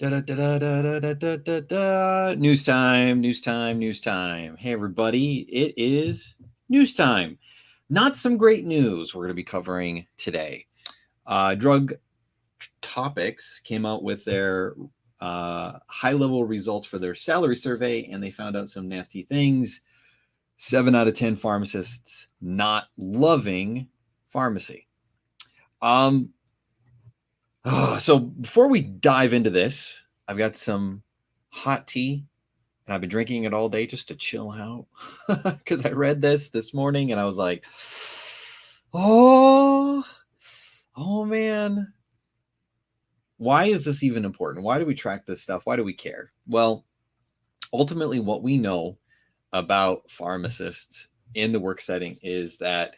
News time, news time, news time. Hey, everybody, it is news time. Not some great news we're going to be covering today. Drug Topics came out with their high level results for their salary survey, and they found out some nasty things. 7 out of 10 pharmacists not loving pharmacy. Um, so before we dive into this, I've got some hot tea and I've been drinking it all day just to chill out because I read this morning and I was like, oh, oh man, why is this even important? Why do we track this stuff? Why do we care? Well, ultimately, what we know about pharmacists in the work setting is that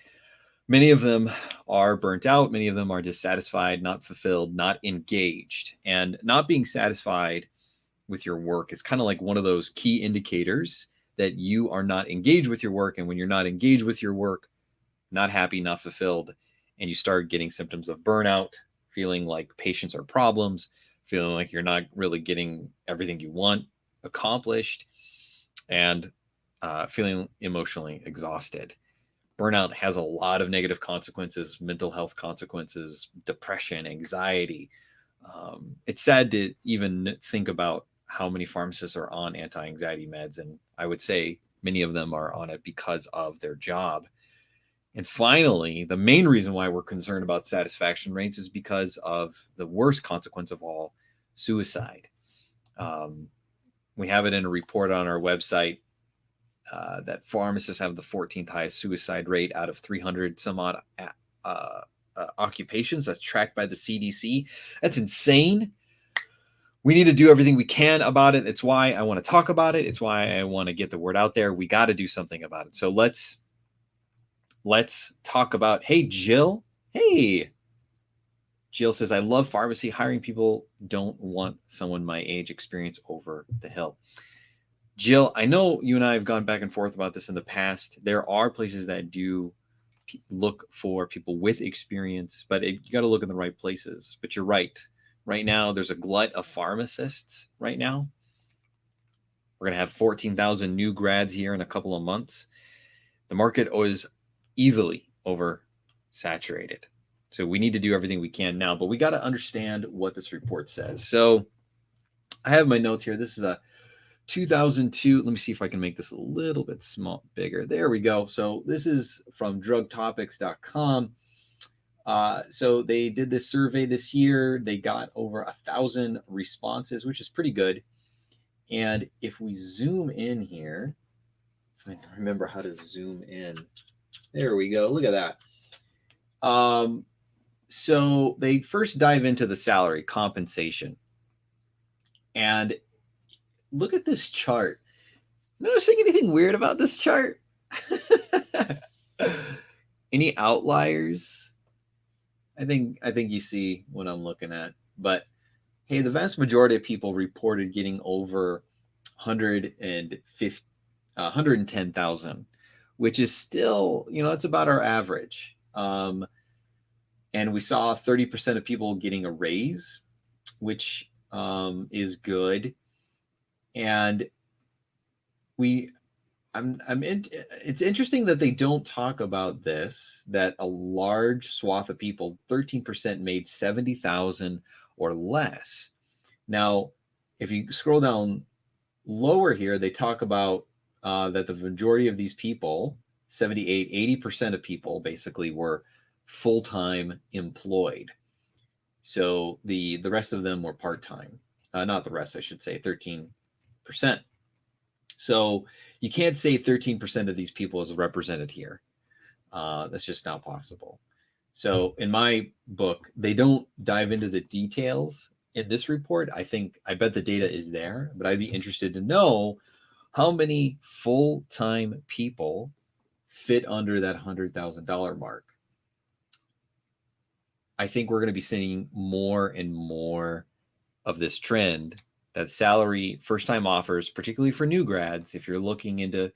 many of them are burnt out, many of them are dissatisfied, not fulfilled, not engaged, and not being satisfied with your work is kind of like one of those key indicators that you are not engaged with your work. And when you're not engaged with your work, not happy, not fulfilled, and you start getting symptoms of burnout, feeling like patients are problems, feeling like you're not really getting everything you want accomplished, and feeling emotionally exhausted. Burnout has a lot of negative consequences, mental health consequences, depression, anxiety. It's sad to even think about how many pharmacists are on anti anxiety meds. And I would say many of them are on it because of their job. And finally, the main reason why we're concerned about satisfaction rates is because of the worst consequence of all, suicide. Um, we have it in a report on our website that pharmacists have the 14th highest suicide rate out of 300 some odd occupations that's tracked by the CDC. That's insane. We need to do everything we can about it. It's why I want to talk about it. It's why I want to get the word out there. We got to do something about it. So let's talk about. Hey, Jill. Hey, Jill says, I love pharmacy. Hiring people don't want someone my age, experience over the hill. Jill, I know you and I have gone back and forth about this in the past. There are places that do look for people with experience, but you got to look in the right places. But you're right. Right now, there's a glut of pharmacists right now. We're going to have 14,000 new grads here in a couple of months. The market is easily oversaturated. So we need to do everything we can now, but we got to understand what this report says. So I have my notes here. This is a 2002. Let me see if I can make this a little bit bigger. There we go. So this is from drugtopics.com. So they did this survey this year. They got over 1,000 responses, which is pretty good. And if we zoom in here, if I remember how to zoom in, there we go. Look at that. So they first dive into the salary compensation. And look at this chart. Noticing anything weird about this chart? Any outliers? I think you see what I'm looking at. But hey, the vast majority of people reported getting over 110,000, which is still, it's about our average. And we saw 30% of people getting a raise, which is good. And it's interesting that they don't talk about this, that a large swath of people, 13% made 70,000 or less. Now, if you scroll down lower here, they talk about that the majority of these people, 78, 80% of people basically were full-time employed. So the rest of them were part-time. Not the rest, I should say, 13%. So you can't say 13% of these people is represented here. That's just not possible. So in my book, they don't dive into the details in this report. I bet the data is there, but I'd be interested to know how many full-time people fit under that $100,000 mark. I think we're going to be seeing more and more of this trend that salary first-time offers, particularly for new grads, if you're looking into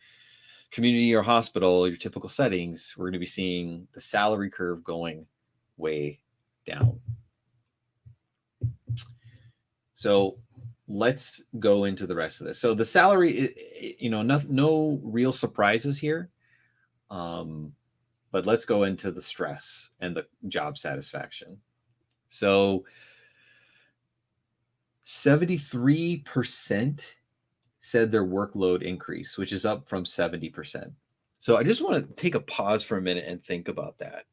community or hospital, your typical settings, we're going to be seeing the salary curve going way down. So let's go into the rest of this. So the salary, no real surprises here. But let's go into the stress and the job satisfaction. So 73% said their workload increased, which is up from 70%. So I just want to take a pause for a minute and think about that.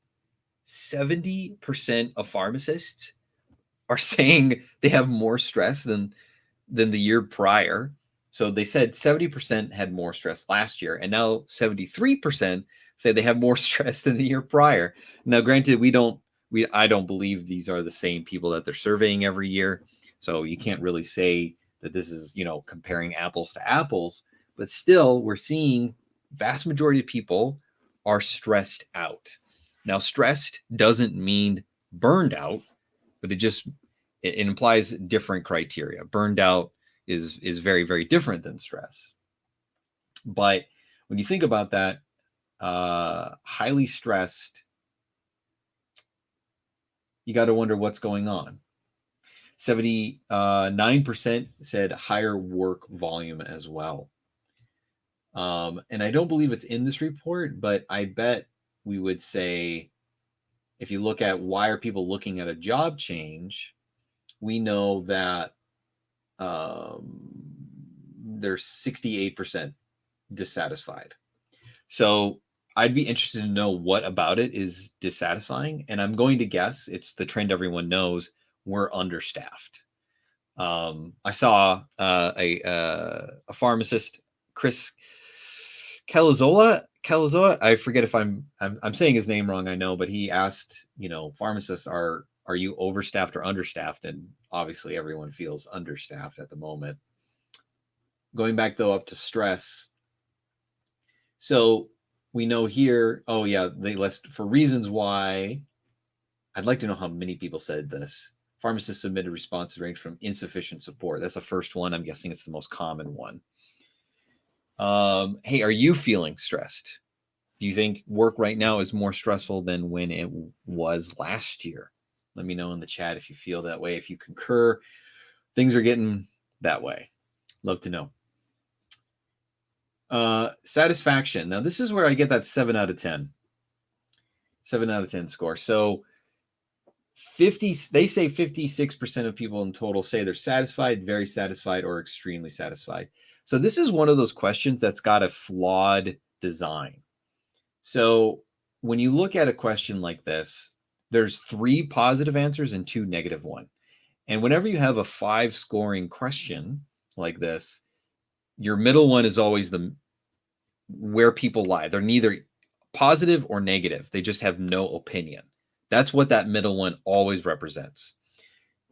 70% of pharmacists are saying they have more stress than the year prior. So they said 70% had more stress last year, and now 73% say they have more stress than the year prior. Now, granted, I don't believe these are the same people that they're surveying every year. So you can't really say that this is, comparing apples to apples, but still we're seeing vast majority of people are stressed out. Now, stressed doesn't mean burned out, but it implies different criteria. Burned out is very, very different than stress. But when you think about that, highly stressed, you got to wonder what's going on. 79% said higher work volume as well. And I don't believe it's in this report, but I bet we would say, if you look at why are people looking at a job change, we know that they're 68% dissatisfied. So I'd be interested to know what about it is dissatisfying. And I'm going to guess it's the trend everyone knows: we're understaffed. I saw a pharmacist, Chris Calazola. I forget if I'm saying his name wrong. I know, but he asked, pharmacists, are you overstaffed or understaffed? And obviously, everyone feels understaffed at the moment. Going back though up to stress. So we know here. Oh yeah, they list for reasons why. I'd like to know how many people said this. Pharmacists submitted responses range from insufficient support. That's the first one. I'm guessing it's the most common one. Hey, are you feeling stressed? Do you think work right now is more stressful than when it was last year? Let me know in the chat if you feel that way. If you concur, things are getting that way. Love to know. Satisfaction. Now, this is where I get that 7 out of 10. 7 out of 10 score. So they say 56% of people in total say they're satisfied, very satisfied, or extremely satisfied. So this is one of those questions that's got a flawed design. So when you look at a question like this, there's 3 positive answers and 2 negative ones. And whenever you have a 5 scoring question like this, your middle one is always where people lie. They're neither positive or negative. They just have no opinion. That's what that middle one always represents.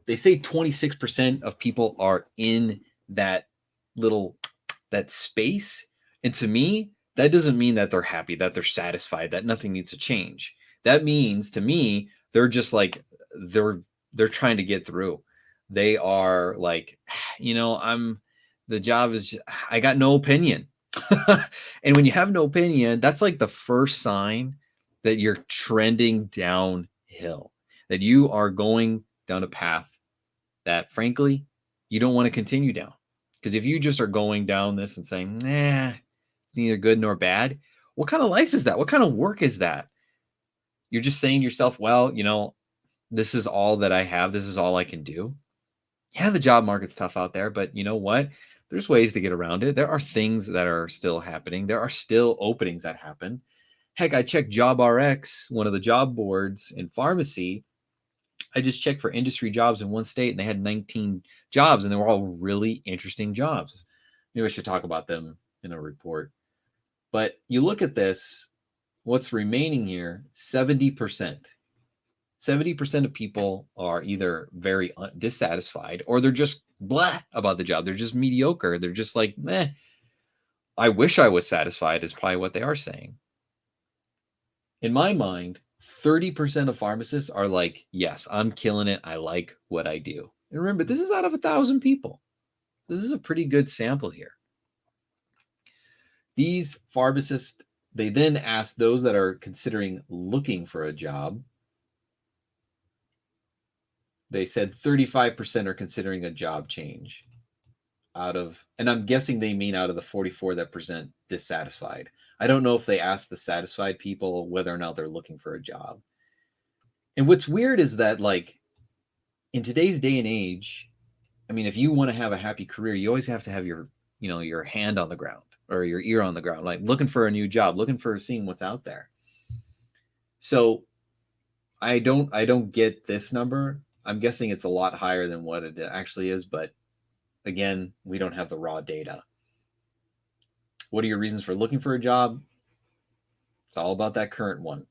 They say 26% of people are in that space. And to me, that doesn't mean that they're happy, that they're satisfied, that nothing needs to change. That means, to me, they're just like, they're trying to get through. They are like, the job is, I got no opinion. And when you have no opinion, that's like the first sign that you're trending downhill, that you are going down a path that, frankly, you don't want to continue down. Because if you just are going down this and saying, nah, it's neither good nor bad, what kind of life is that? What kind of work is that? You're just saying to yourself, well, this is all that I have. This is all I can do. Yeah, the job market's tough out there, but you know what? There's ways to get around it. There are things that are still happening. There are still openings that happen. Heck, I checked JobRx, one of the job boards in pharmacy. I just checked for industry jobs in one state, and they had 19 jobs, and they were all really interesting jobs. Maybe I should talk about them in a report. But you look at this, what's remaining here, 70%. 70% of people are either very dissatisfied, or they're just blah about the job. They're just mediocre. They're just like, meh, I wish I was satisfied, is probably what they are saying. In my mind, 30% of pharmacists are like, yes, I'm killing it. I like what I do. And remember, this is out of 1,000 people. This is a pretty good sample here. These pharmacists, they then ask those that are considering looking for a job. They said 35% are considering a job change. out of, and I'm guessing they mean out of the 44 that present dissatisfied. I don't know if they ask the satisfied people whether or not they're looking for a job. And what's weird is that, like, in today's day and age, I mean, if you want to have a happy career, you always have to have your, your hand on the ground or your ear on the ground, like looking for a new job, looking for seeing what's out there. So I don't get this number. I'm guessing it's a lot higher than what it actually is, but again, we don't have the raw data. What are your reasons for looking for a job? It's all about that current one.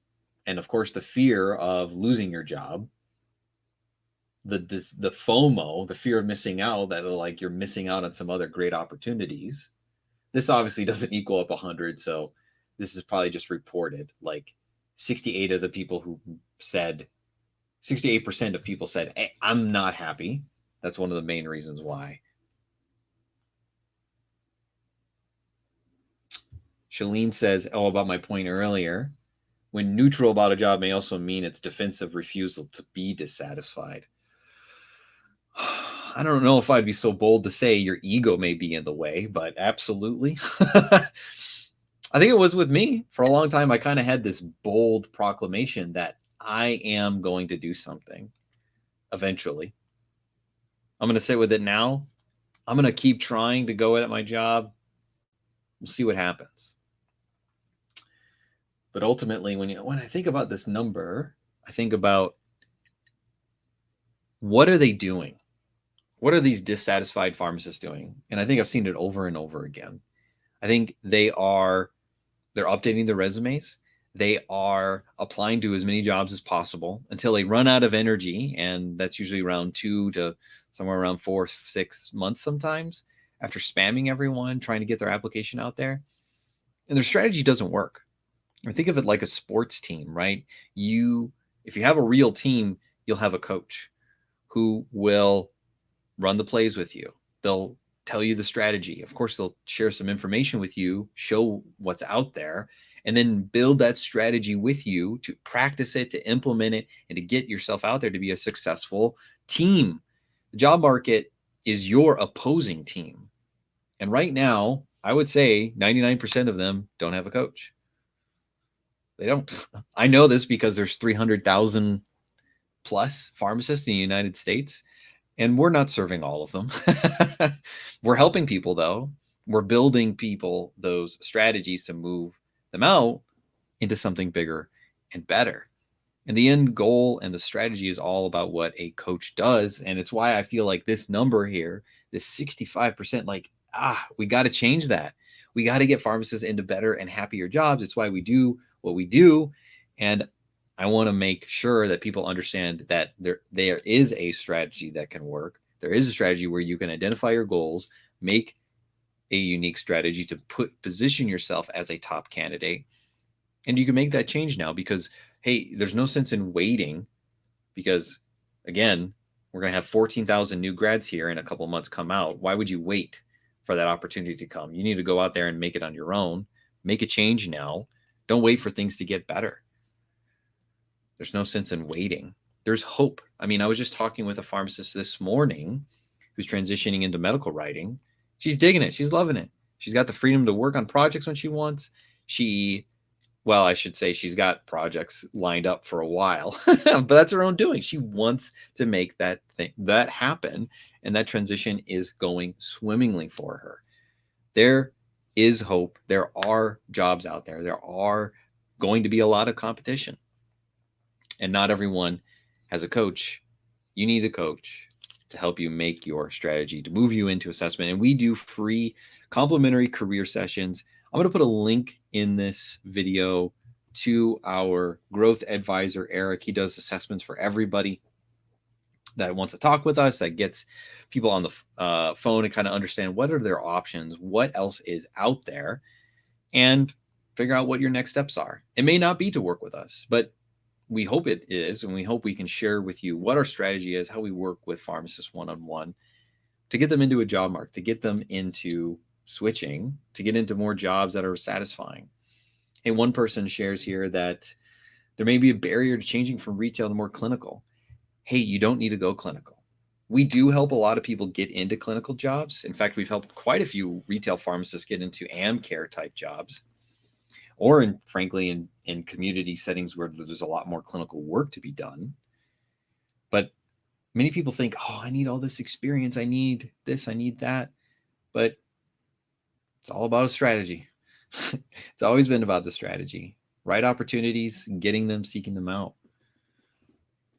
And of course, the fear of losing your job, the FOMO, the fear of missing out, that like you're missing out on some other great opportunities. This obviously doesn't equal up 100, so this is probably just reported. Like 68 of the people who said 68% of people said, hey, I'm not happy. That's one of the main reasons why. Shalene says, oh, about my point earlier, when neutral about a job may also mean its defensive refusal to be dissatisfied. I don't know if I'd be so bold to say your ego may be in the way, but absolutely. I think it was with me. For a long time, I kind of had this bold proclamation that I am going to do something eventually. I'm going to sit with it now. I'm going to keep trying to go at my job. We'll see what happens. But ultimately, when I think about this number, I think about, what are they doing? What are these dissatisfied pharmacists doing? And I think I've seen it over and over again. I think they're updating their resumes. They are applying to as many jobs as possible until they run out of energy. And that's usually around 2 to somewhere around 4, 6 months sometimes, after spamming everyone, trying to get their application out there. And their strategy doesn't work. I think of it like a sports team, right? If you have a real team, you'll have a coach who will run the plays with you. They'll tell you the strategy. Of course, they'll share some information with you, show what's out there, and then build that strategy with you to practice it, to implement it, and to get yourself out there to be a successful team. The job market is your opposing team. And right now, I would say 99% of them don't have a coach. They don't. I know this because there's 300,000 plus pharmacists in the United States, and we're not serving all of them. We're helping people, though. We're building people those strategies to move them out into something bigger and better. And the end goal and the strategy is all about what a coach does. And it's why I feel like this number here, this 65%, like, we got to change that. We got to get pharmacists into better and happier jobs. It's why we do what we do. And I want to make sure that people understand that there is a strategy that can work. There is a strategy where you can identify your goals, make a unique strategy to position yourself as a top candidate. And you can make that change now, because, hey, there's no sense in waiting, because, again, we're going to have 14,000 new grads here in a couple of months come out. Why would you wait for that opportunity to come? You need to go out there and make it on your own. Make a change now. Don't wait for things to get better. There's no sense in waiting. There's hope. I mean, I was just talking with a pharmacist this morning who's transitioning into medical writing. She's digging it. She's loving it. She's got the freedom to work on projects when she wants. I should say she's got projects lined up for a while, but that's her own doing. She wants to make that happen, and that transition is going swimmingly for her. There is hope. There are jobs out there. There are going to be a lot of competition, and not everyone has a coach. You need a coach to help you make your strategy, to move you into assessment. And we do free complimentary career sessions. I'm going to put a link in this video to our growth advisor, Eric. He does assessments for everybody that wants to talk with us, that gets people on the phone and kind of understand what are their options, what else is out there, and figure out what your next steps are. It may not be to work with us, but we hope it is, and we hope we can share with you what our strategy is, how we work with pharmacists one-on-one to get them into a job market, to get them into switching, to get into more jobs that are satisfying. Hey, one person shares here that there may be a barrier to changing from retail to more clinical. Hey, you don't need to go clinical. We do help a lot of people get into clinical jobs. In fact, we've helped quite a few retail pharmacists get into AmCare type jobs, or frankly, in community settings where there's a lot more clinical work to be done. But many people think, oh, I need all this experience. I need this, I need that. But it's all about a strategy. It's always been about the strategy. Right opportunities, getting them, seeking them out.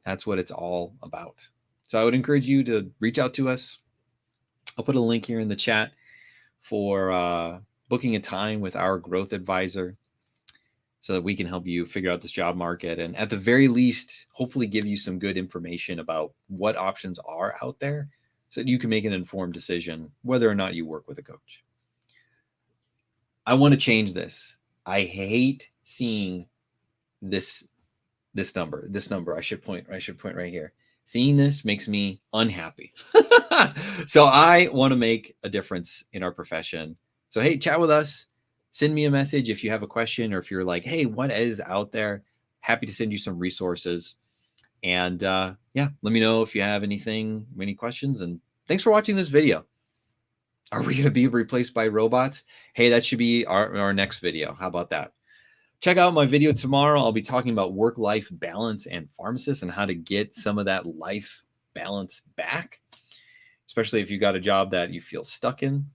That's what it's all about. So I would encourage you to reach out to us. I'll put a link here in the chat for booking a time with our growth advisor so that we can help you figure out this job market, and at the very least, hopefully give you some good information about what options are out there so that you can make an informed decision whether or not you work with a coach. I want to change this. I hate seeing this number. I should point right here. Seeing this makes me unhappy. So I want to make a difference in our profession. So hey, chat with us. Send me a message if you have a question, or if you're like, hey, what is out there? Happy to send you some resources. And yeah, let me know if you have any questions. And thanks for watching this video. Are we going to be replaced by robots? Hey, that should be our next video. How about that? Check out my video tomorrow. I'll be talking about work-life balance and pharmacists and how to get some of that life balance back, especially if you got a job that you feel stuck in.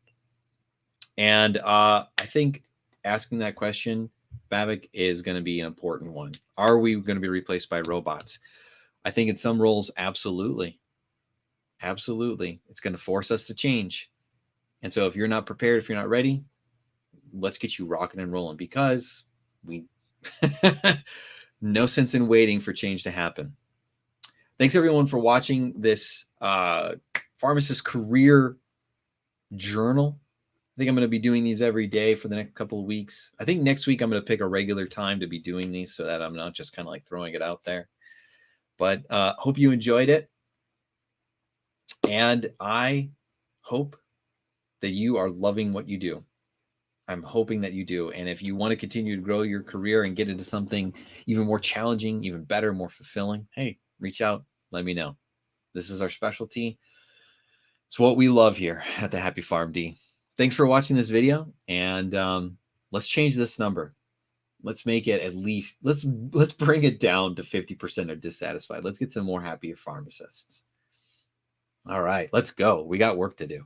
And I think asking that question, Bavik, is going to be an important one. Are we going to be replaced by robots? I think in some roles, absolutely. Absolutely. It's going to force us to change. And so if you're not prepared, if you're not ready, let's get you rocking and rolling, because we no sense in waiting for change to happen. Thanks everyone for watching this pharmacist career journal. I think I'm going to be doing these every day for the next couple of weeks. I think next week I'm going to pick a regular time to be doing these so that I'm not just kind of like throwing it out there. But hope you enjoyed it. And I hope that you are loving what you do. I'm hoping that you do. And if you want to continue to grow your career and get into something even more challenging, even better, more fulfilling, hey, reach out, let me know. This is our specialty. It's what we love here at the Happy PharmD. Thanks for watching this video, and let's change this number. Let's make it at least, let's bring it down to 50% are dissatisfied. Let's get some more happy pharmacists. All right, let's go. We got work to do.